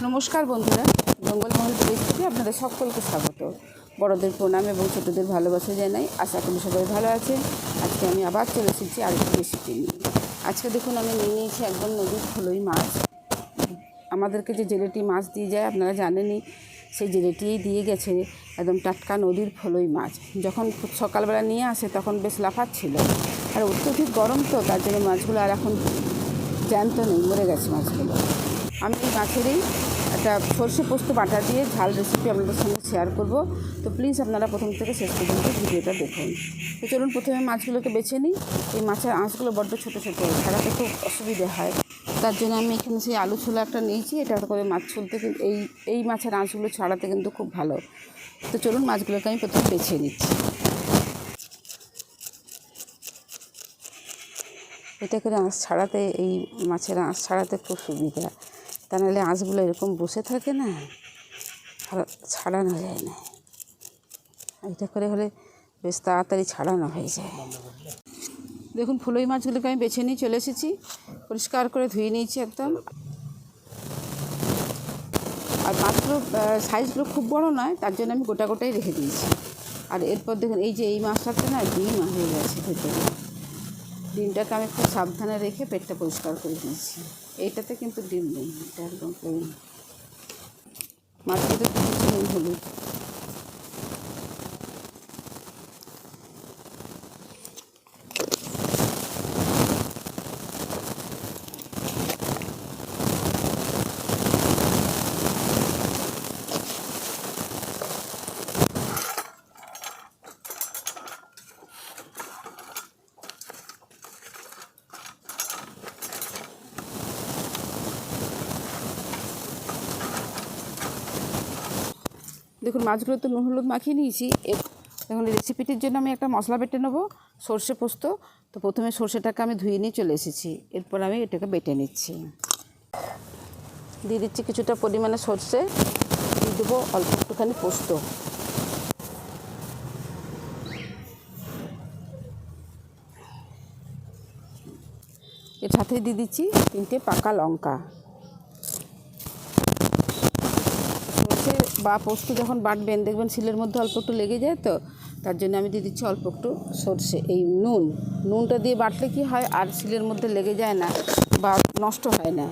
নমস্কার বন্ধুরা, জঙ্গলমহল রেসিপি আপনাদের সকলকে স্বাগত। বড়দের প্রণাম এবং ছোটদের ভালোবাসা জানাই। আশা করি সবাই ভালো আছেন। আজকে আমি আবার চলে এসেছি আরেকটি রেসিপি নিয়ে। আজকে দেখুন আমি নিয়ে নিয়েছি একদম নদীর ফলই মাছ। আমাদেরকে যে জেলেটি মাছ দিয়ে যায় আপনারা জানেনই, সেই জেলেটিই দিয়ে গেছে একদম টাটকা নদীর ফলই মাছ। যখন সকালবেলা নিয়ে আসে তখন বেশ লাফাচ্ছিল, আর অত্যধিক গরম তো তার জন্য মাছগুলো আর এখন জ্যান্ত নেই, মরে গেছে মাছগুলো। আমি এই মাছেরই একটা সর্ষে পোস্ত বাটা দিয়ে ঝাল রেসিপি আপনাদের সঙ্গে শেয়ার করব। তো প্লিজ আপনারা প্রথম থেকে শেষ পর্যন্ত ভিডিওটা দেখুন। তো চলুন প্রথমে মাছগুলোকে বেছে নিই। এই মাছের আঁশগুলো বড্ড ছোটো ছোটো, ছাড়াতে খুব অসুবিধে হয়। তার জন্য আমি এখানে সেই আলু ছোলা একটা নিয়েছি। এটা করে মাছ ছুলতে এই মাছের আঁশগুলো ছাড়াতে কিন্তু খুব ভালো। তো চলুন মাছগুলোকে আমি প্রথমে বেছে নিচ্ছি। এটা করে আঁশ ছাড়াতে, এই মাছের আঁশ ছাড়াতে খুব সুবিধা। তা নাহলে আঁশগুলো এরকম বসে থাকে না, ছাড়ানো যায় না। এটা করে হলে বেশ তাড়াতাড়ি ছাড়ানো হয়ে যায়। দেখুন ফলই মাছগুলোকে আমি বেছে নিয়ে চলে এসেছি, পরিষ্কার করে ধুয়ে নিয়েছি একদম। আর মাত্র সাইজগুলো খুব বড় নয়, তার জন্য আমি গোটা গোটাই রেখে দিয়েছি। আর এরপর দেখুন এই যে এই মাছটাতে না ডিম হয়ে গেছে ভেতরে। ডিমটাকে আমি খুব সাবধানে রেখে পেটটা পরিষ্কার করে দিয়েছি। এইটাতে কিন্তু ডিম নেই, এটা একদম প্লেন। মাছটাতে কিছু নুন হলুদ। দেখুন মাছগুলো তো নুন হলুদ মাখিয়ে নিয়েছি। এখন রেসিপিটির জন্য আমি একটা মশলা বেটে নেবো, সর্ষে পোস্ত। তো প্রথমে সর্ষেটাকে আমি ধুয়ে নিয়ে চলে এসেছি, এরপর আমি এটাকে বেটে নিচ্ছি। দিয়ে দিচ্ছি কিছুটা পরিমাণে সর্ষে, দিয়ে দেবো অল্প একটুখানি পোস্ত। এর সাথে দিয়ে দিচ্ছি 3টে পাকা লঙ্কা। সর্ষে বা পোস্ত যখন বাটবেন দেখবেন শিলের মধ্যে অল্প একটু লেগে যায়, তো তার জন্য আমি দিয়ে দিচ্ছি অল্প একটু সর্ষে। এই নুনটা দিয়ে বাটলে কি হয়, আর শিলের মধ্যে লেগে যায় না বা নষ্ট হয় না।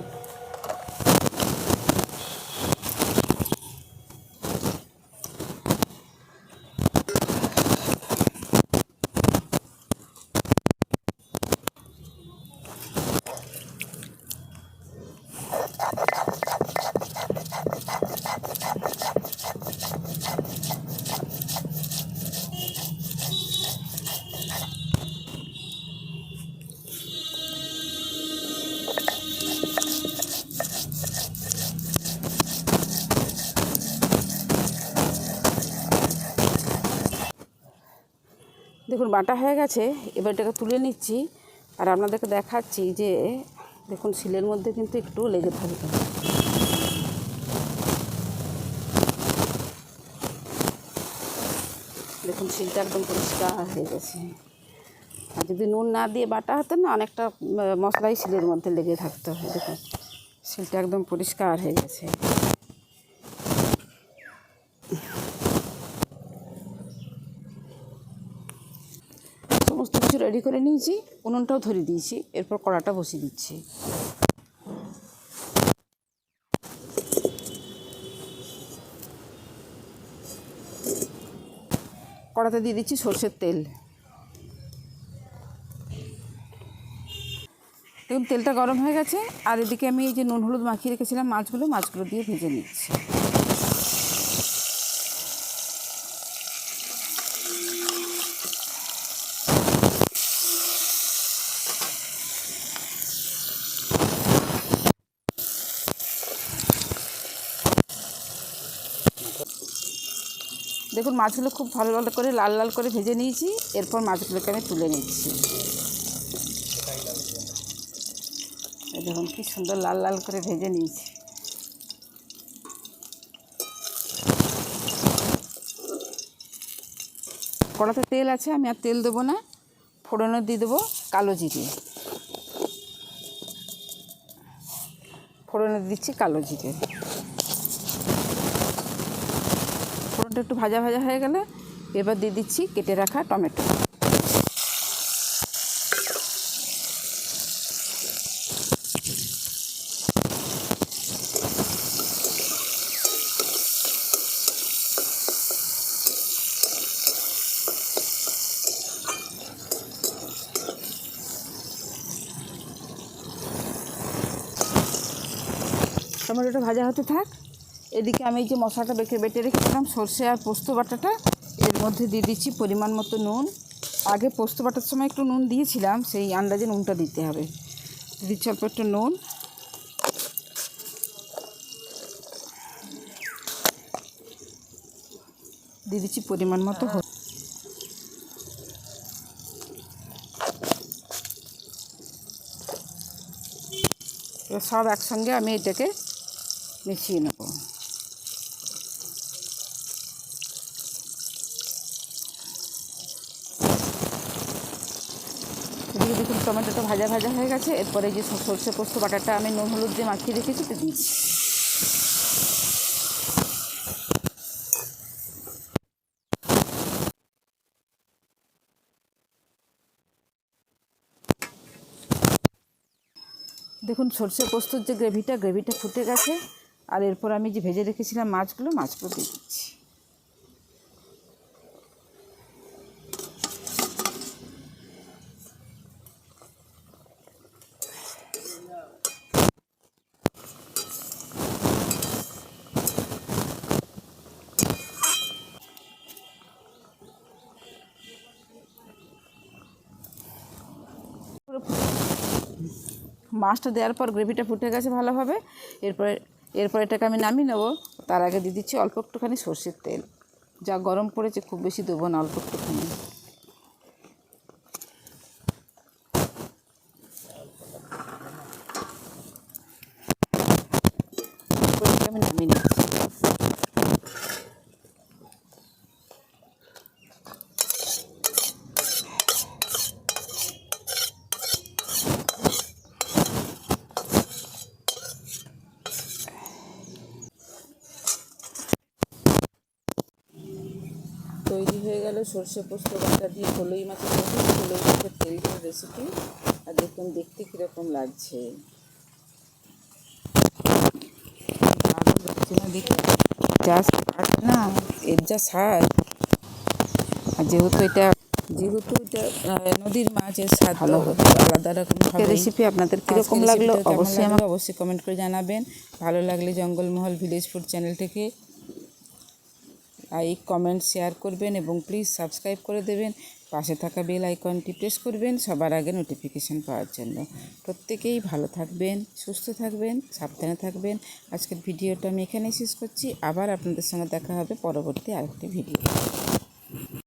দেখুন বাটা হয়ে গেছে, এবার এটাকে তুলে নিচ্ছি। আর আপনাদেরকে দেখাচ্ছি যে দেখুন শিলের মধ্যে কিন্তু একটু লেগে থাকবে। দেখুন শিলটা একদম পরিষ্কার হয়ে গেছে। আর যদি নুন না দিয়ে বাটা হতো না, অনেকটা মশলাই শিলের মধ্যে লেগে থাকতো। দেখুন শিলটা একদম পরিষ্কার হয়ে গেছে। সমস্ত কিছু রেডি করে নিয়েছি, উনুনটাও ধরিয়ে দিয়েছি। এরপর কড়াটা বসিয়ে দিচ্ছি। কড়াতে দিয়ে দিচ্ছি সর্ষের তেল। দেখুন তেলটা গরম হয়ে গেছে। আর এদিকে আমি এই যে নুন হলুদ মাখিয়ে রেখেছিলাম মাছগুলো দিয়ে ভেজে নিচ্ছি। দেখুন মাছগুলো খুব ভালো করে লাল লাল করে ভেজে নিয়েছি। এরপর মাছগুলোকে আমি তুলে নিচ্ছি। দেখুন কি সুন্দর লাল লাল করে ভেজে নিয়েছি। কড়াতে তেল আছে, আমি আর তেল দেবো না। ফোড়নে দিয়ে দেবো কালো জিরে। ফোড়নে দিচ্ছি কালো জিরে। টমেটো একটু ভাজা ভাজা হয়ে গেলে এবার দিয়ে দিচ্ছি কেটে রাখা টমেটো। টমেটোটা ভাজা হতে থাক, এদিকে আমি এই যে মশলাটা বেটে রেখেছিলাম সর্ষে আর পোস্ত বাটাটা, এর মধ্যে দিয়ে দিচ্ছি পরিমাণ মতো নুন। আগে পোস্ত বাটার সময় একটু নুন দিয়েছিলাম, সেই আন্দাজে নুনটা দিতে হবে। দিয়ে দিচ্ছি অল্প একটু নুন, দিয়ে দিচ্ছি পরিমাণ মতো এবার সব একসঙ্গে আমি এটাকে মিশিয়ে নেব। এদিকে দেখুন টমেটোটা ভাজা ভাজা হয়ে গেছে। এরপরে যে সর্ষে পোস্ত বাটাটা আমি নুন হলুদ দিয়ে মাখিয়ে রেখেছি তো দিচ্ছি। দেখুন সর্ষে পোস্তর যে গ্রেভিটা ফুটে গেছে। আর এরপর আমি যে ভেজে রেখেছিলাম মাছগুলো দিয়ে দিচ্ছি। মাছটা দেওয়ার পর গ্রেভিটা ফুটে গেছে ভালোভাবে। এরপর এটাকে আমি নামিয়ে নেব। তার আগে দিয়ে দিচ্ছি অল্প একটুখানি সর্ষের তেল, যা গরম পড়েছে খুব বেশি দেবো না, অল্প একটুখানি। আমি নামিয়ে নিচ্ছি। তৈরি হয়ে গেল সর্ষে পোস্ত বাটা দিয়ে কলই মাছের তেল দিয়ে রেসিপি। আর দেখুন দেখতে কীরকম লাগছে, না এর যা স্বাদ। আর যেহেতু এটা নদীর মাছের স্বাদ ভালো হবে, আলাদা রকম রেসিপি। আপনাদের কীরকম লাগলো অবশ্যই কমেন্ট করে জানাবেন। ভালো লাগলে জঙ্গলমহল ভিলেজ ফুড চ্যানেলটিকে লাইক কমেন্ট শেয়ার করবেন এবং প্লিজ সাবস্ক্রাইব করে দেবেন। পাশে থাকা বেল আইকনটি প্রেস করবেন সবার আগে নোটিফিকেশান পাওয়ার জন্য। প্রত্যেকেই ভালো থাকবেন, সুস্থ থাকবেন, সাবধানে থাকবেন। আজকের ভিডিওটা আমি এখানেই শেষ করছি। আবার আপনাদের সঙ্গে দেখা হবে পরবর্তী আরেকটি ভিডিও।